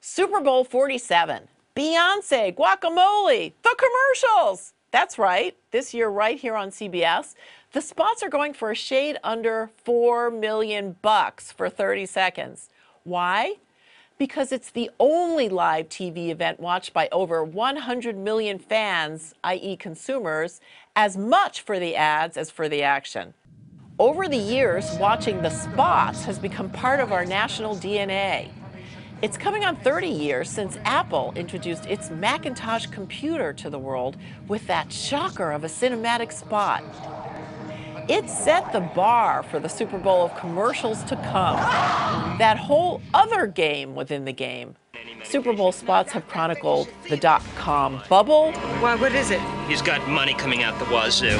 Super Bowl 47, Beyonce, guacamole, the commercials. That's right, this year right here on CBS, the spots are going for a shade under $4 million for 30 seconds. Why? Because it's the only live TV event watched by over 100 million fans, i.e. consumers, as much for the ads as for the action. Over the years, watching the spots has become part of our national DNA. It's coming on 30 years since Apple introduced its Macintosh computer to the world with that shocker of a cinematic spot. It set the bar for the Super Bowl of commercials to come. That whole other game within the game. Super Bowl spots have chronicled the dot-com bubble. Why, what is it? He's got money coming out the wazoo.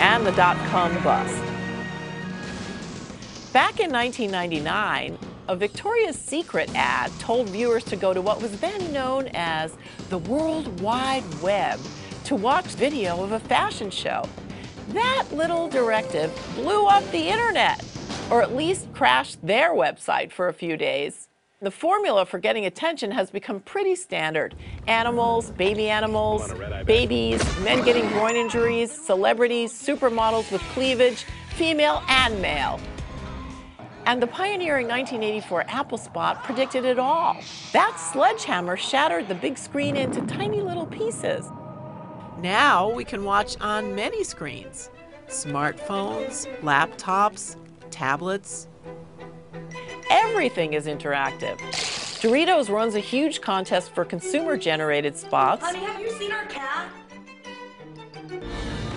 And the dot-com bust. Back in 1999, a Victoria's Secret ad told viewers to go to what was then known as the World Wide Web to watch video of a fashion show. That little directive blew up the internet, or at least crashed their website for a few days. The formula for getting attention has become pretty standard. Animals, babies, men getting groin injuries, celebrities, supermodels with cleavage, female and male. And the pioneering 1984 Apple spot predicted it all. That sledgehammer shattered the big screen into tiny little pieces. Now we can watch on many screens: smartphones, laptops, tablets. Everything is interactive. Doritos runs a huge contest for consumer-generated spots. Honey, have you seen our cat?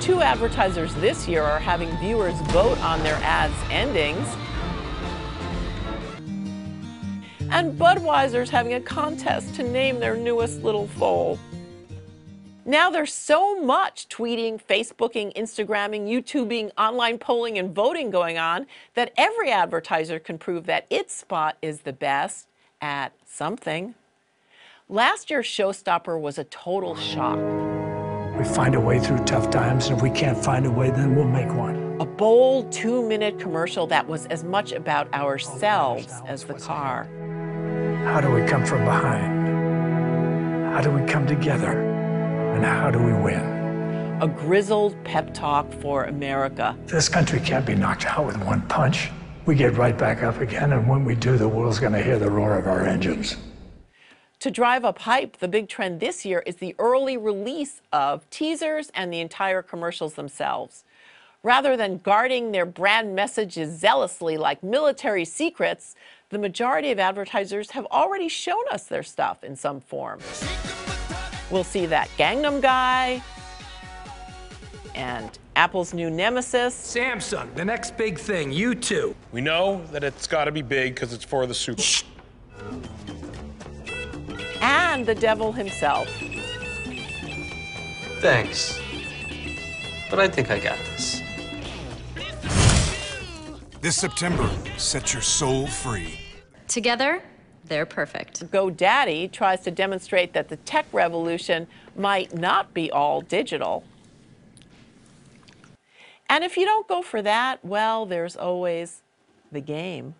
2 advertisers this year are having viewers vote on their ads' endings. And Budweiser's having a contest to name their newest little foal. Now there's so much tweeting, Facebooking, Instagramming, YouTubing, online polling, and voting going on that every advertiser can prove that its spot is the best at something. Last year's showstopper was a total shock. We find a way through tough times, and if we can't find a way, then we'll make one. A bold 2-minute commercial that was as much about ourselves as the car. How do we come from behind? How do we come together? And how do we win? A grizzled pep talk for America. This country can't be knocked out with one punch. We get right back up again, and when we do, the world's going to hear the roar of our engines. To drive up hype, the big trend this year is the early release of teasers and the entire commercials themselves. Rather than guarding their brand messages zealously like military secrets, the majority of advertisers have already shown us their stuff in some form. We'll see that Gangnam Guy and Apple's new nemesis. Samsung, the next big thing, you too. We know that it's got to be big because it's for the Super. And the devil himself. Thanks. But I think I got this. This September, set your soul free. Together, they're perfect. GoDaddy tries to demonstrate that the tech revolution might not be all digital. And if you don't go for that, well, there's always the game.